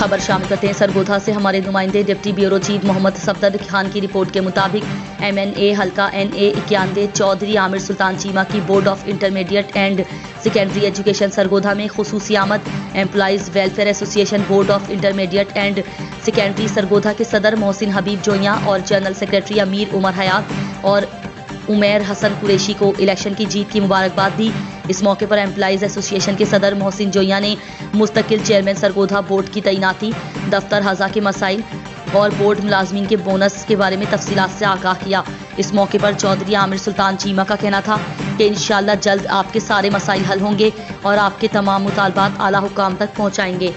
खबर शामिल करते हैं। सरगोधा से हमारे नुमाइंदे deputy bureau chief Mohammad Safdar Khan की रिपोर्ट के मुताबिक MNA हल्का NA 91 चौधरी आमिर सुल्तान चीमा की board of intermediate and secondary education Sargodha में खुसूसी आमद। Employees welfare association board of intermediate and secondary Sargodha के सदर मोहसिन हबीब जोइया और जनरल सेक्रेटरी अमीर उमर हयात और उमैर हसन कुरैशी को इलेक्शन की जीत की मुबारकबाद दी। इस मौके पर एम्प्लॉइज एसोसिएशन के सदर मोहसिन जोइया ने मुस्तकिल चेयरमैन सरगोधा बोर्ड की तैनाती, दफ्तर हज़ा के मसाइल और बोर्ड मुलाजमीन के बोनस के बारे में तफसीलात से आगाह किया। इस मौके पर चौधरी आमिर सुल्तान चीमा का कहना था कि इंशाअल्लाह जल्द आपके सारे मसाइल हल होंगे और आपके तमाम मुतालबात आला हुकाम तक पहुँचाएंगे।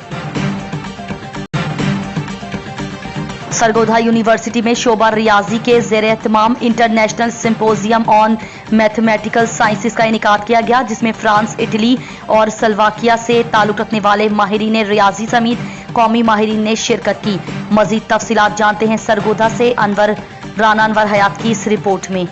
सरगोधा यूनिवर्सिटी में शोबा रियाजी के ज़ेरे एहतमाम international symposium on mathematical sciences का इनेकाद किया गया, जिसमें फ्रांस, इटली और स्लोवाकिया से ताल्लुक़ रखने वाले माहिरीन रियाजी समेत कौमी माहिरीन ने शिरकत की। मज़ीद तफसीलात जानते हैं सरगोधा से राना अनवर हयात की इस रिपोर्ट में।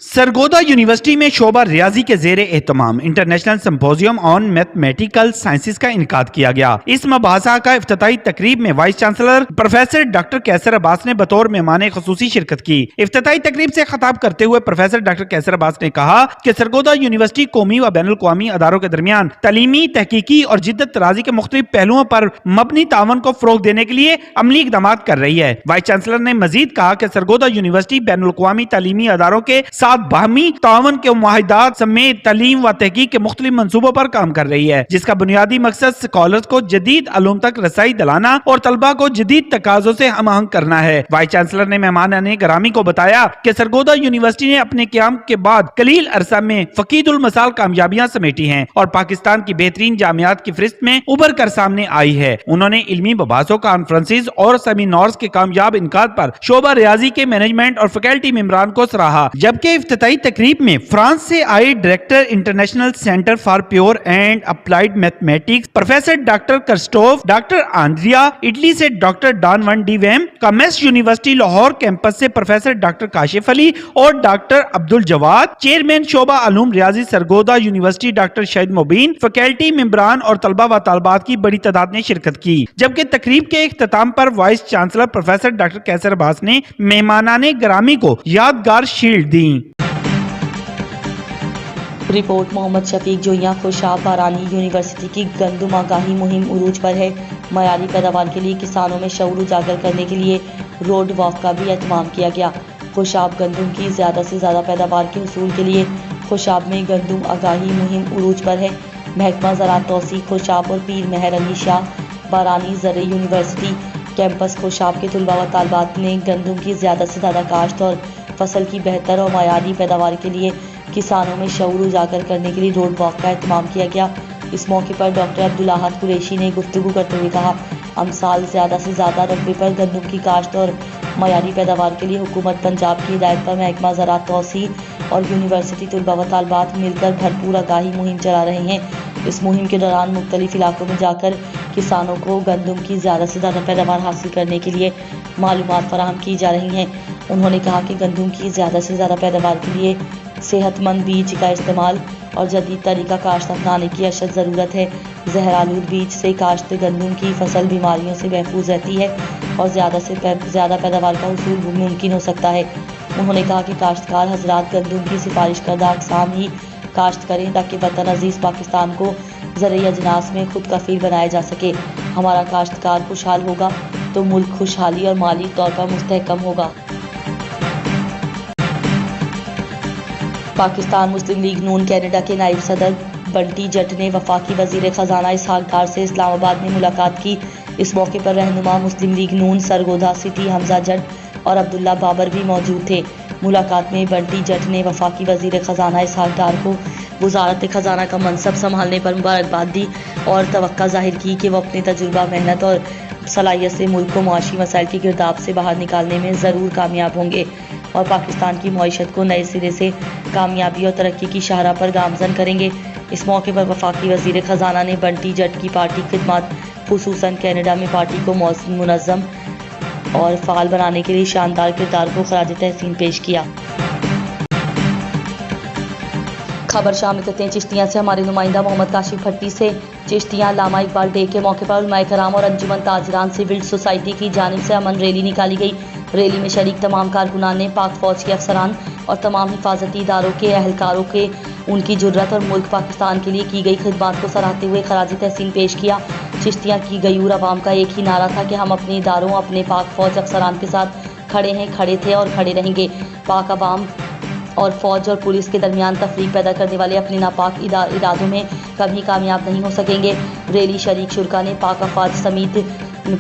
सरगोधा यूनिवर्सिटी में शोबा रियाजी के ज़ेरे एहतमाम international symposium on mathematical sciences का इनेकाद किया गया। इस मबासा का इफ्तिताई तकरीब में वाइस चांसलर प्रोफेसर डॉक्टर कैसर अब्बास ने बतौर मेहमान खुसूसी शिरकत की। इफ्तिताई तकरीब से खिताब करते हुए प्रोफेसर डॉक्टर कैसर अब्बास ने कहा कि सरगोधा यूनिवर्सिटी कौमी व बैनुल अक़वामी अदारों के दरमियान तलीमी, तहकीकी और जिद्दत तराजी के मुख्तलिफ पहलुओं पर मबनी तावन को फरोग देने के लिए अमली इक़दाम कर रही है। वाइस चांसलर ने मजीद कहा कि सरगोधा यूनिवर्सिटी बैनुल अक़वामी तालीमी अदारों के साथ बाहमी तावन के मुआहिदात समेत तालीम व तहकीक के मुख्तलिफ मंसूबों पर काम कर रही है, जिसका बुनियादी मकसद स्कॉलर्स को जदीद अलूम तक रसाई दिलाना और तलबा को जदीद तकाज़ों से हम आहंग करना है। वाइस चांसलर ने मेहमान ग्रामी को बताया कि सरगोधा यूनिवर्सिटी ने अपने क़याम के बाद कलील अरसा में फकीदुल मसाल कामयाबियां समेटी हैं और पाकिस्तान की बेहतरीन जामियात की फहरिस्त में उभर कर सामने आई है। उन्होंने इल्मी बबासों, कॉन्फ्रेंसिस और सेमिनार्स के कामयाब इनकाद पर शोबा रियाजी के मैनेजमेंट और फैकल्टी मेंबरान को सराहा, जबकि इफ्तिताई तकरीब में फ्रांस से आए director international centre for pure and applied mathematics professor doctor Christophe, doctor Andrea, Italy से डॉक्टर डॉन वन डी वेम, कॉमर्स यूनिवर्सिटी लाहौर कैंपस से प्रोफेसर डॉक्टर काशिफ अली और डॉक्टर अब्दुल जवाद, चेयरमैन शोबा अलूम रियाजी Sargodha university doctor Shahid Mubeen, faculty मेंबरान और तलबा व तालबात की बड़ी तादाद ने शिरकत की। जबकि तकरीब के इख्तिताम पर वाइस चांसलर प्रोफेसर डॉक्टर कैसर अब्बास ने मेहमानाने ग्रामी को यादगार शील्ड दी। रिपोर्ट मोहम्मद शफीक जोइया। खुशाब बारानी यूनिवर्सिटी की गंदुम आगाही मुहिम उरूज पर है। मयारी पैदावार के लिए किसानों में शऊर उजागर करने के लिए रोड वॉक का भी एहतमाम किया गया। खुशाब गंदुम की ज़्यादा से ज़्यादा पैदावार के हसूल के लिए खुशाब में गंदुम आगाही मुहिम उरूज पर है। महकमा ज़राअत तौसीक़ खुशाब और पीर मेहर अली शाह बारानी ज़र यूनिवर्सिटी कैंपस खुशाब के तलबा व तालबात ने गंदुम की ज़्यादा से ज़्यादा काश्त और फसल की बेहतर और मयारी पैदावार के लिए किसानों में शऊर उजागर करने के लिए रोड वॉक का एहतमाम किया गया। इस मौके पर डॉक्टर अब्दुल अहद कुरैशी ने गुफ्तगू करते हुए कहा, हम साल ज़्यादा से ज़्यादा रकबे पर गंदुम की काश्त और मयारी पैदावार के लिए हुकूमत पंजाब की हिदायत पर महकमा ज़राअत तौसीक़ और यूनिवर्सिटी तलबा व तालबात मिलकर भरपूर आगाही मुहिम चला रहे हैं। इस मुहिम के दौरान मुख्तलिफ इलाकों में जाकर किसानों को गंदुम की ज़्यादा से ज़्यादा पैदावार हासिल करने के लिए मालूमात फराहम की जा रही हैं। उन्होंने कहा कि गंदुम की ज़्यादा से ज़्यादा पैदावार के लिए सेहतमंद बीज का इस्तेमाल और जदीद तरीका काश्त अपनाने की अशद ज़रूरत है। जहरालूद बीज से काश्त गंदुम की फसल बीमारियों से महफूज रहती है और ज़्यादा से ज़्यादा पैदावार का हसूल मुमकिन हो सकता है। उन्होंने कहा कि काश्तकार हजरात गंदुम की सिफारिश करदा अक़साम ही काश्त करें ताकि वतन अजीज़ पाकिस्तान को ज़रूरी अजनास में खुद कफ़ील बनाया जा सके। हमारा काश्तकार खुशहाल होगा तो मुल्क खुशहाली और माली तौर पर मुस्तहकम होगा। पाकिस्तान मुस्लिम लीग नून कैनेडा के नायब सदर बंटी जट ने वफाकी वज़ीर ख़जाना इसहाक डार से इस्लामाबाद में मुलाकात की। इस मौके पर रहनुमा मुस्लिम लीग नून सरगोधा सिटी हमजा जट और अब्दुल्ला बाबर भी मौजूद थे। मुलाकात में बंटी जट ने वफाकी वज़ीर ख़जाना इसहाक डार को वज़ारत ख़जाना का मनसब संभालने पर मुबारकबाद दी और तवक्का ज़ाहिर की कि वो अपने तजुर्बा, मेहनत और सलाहियत से मुल्क को मुआशी मसाइल की गिरदाब से बाहर निकालने में ज़रूर कामयाब होंगे और पाकिस्तान की मईशत को नए सिरे से कामयाबी और तरक्की की शाहराह पर गामज़न करेंगे। इस मौके पर वफाकी वज़ीर ख़जाना ने बंटी जट की पार्टी खिदमत खुसूसन कनाडा में पार्टी को मुनज़्ज़म और फ़ाल बनाने के लिए शानदार किरदार को ख़राज तहसीन पेश किया। खबर शामिल करते हैं चिश्तियाँ से हमारे नुमाइंदा मोहम्मद काशिफ भट्टी से। चिश्तियाँ लामा इकबाल डे के मौके पर उलमाए कराम और अंजुमन ताजरान सिविल सोसाइटी की जानिब से अमन रैली निकाली गई। रैली में शरीक तमाम कारकुनान ने पाक फौज के अफसरान और तमाम हिफाजती इदारों के अहलकारों के उनकी जुर्रत और मुल्क पाकिस्तान के लिए की गई खिदमात को सराहते हुए खराज तहसीन पेश किया। चिश्तियाँ की गयूर अवाम का एक ही नारा था कि हम अपने इदारों, अपने पाक फौज अफसरान के साथ खड़े हैं, खड़े थे और खड़े रहेंगे। पाक अवाम और फौज और पुलिस के दरमियान तफरीक पैदा करने वाले अपने नापाक इरादों में कभी कामयाब नहीं हो सकेंगे। रैली शरीक शुरका ने पाक अफवाज समेत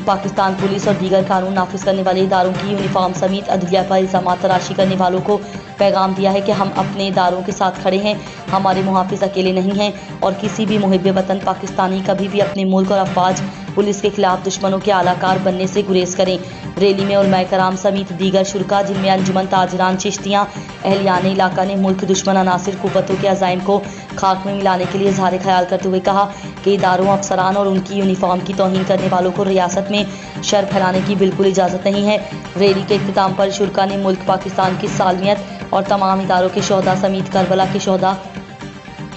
पाकिस्तान पुलिस और दीगर कानून नाफिज करने वाले इदारों की यूनिफॉर्म समेत अदलिया पर इल्जामात तराशी करने वालों को पैगाम दिया है कि हम अपने इदारों के साथ खड़े हैं, हमारे मुहाफिज अकेले नहीं हैं और किसी भी मुहिब वतन पाकिस्तानी कभी भी अपने मुल्क और अफवाज पुलिस के खिलाफ दुश्मनों के आलाकार बनने से गुरेज करें। रैली में उलमाए कराम समेत दीगर शुरका जिनमें अंजुमन ताजरान चिश्तियाँ अहलियान इलाका ने मुल्क दुश्मन अनासिर कुव्वतों के अज़ाइम को खाक में मिलाने के लिए इजहार ख्याल करते हुए कहा कि इदारों, अफसरान और उनकी यूनिफॉर्म की तौहीन करने वालों को रियासत में शर फैलाने की बिल्कुल इजाज़त नहीं है। रैली के इख्तिताम पर शुरका ने मुल्क पाकिस्तान की सालमियत और तमाम इदारों के शोहदा समेत करबला के शोहदा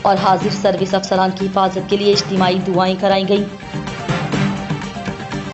और हाजिर सर्विस अफसरान की हिफाजत के लिए इज्तिमाई दुआएं कराई गईं।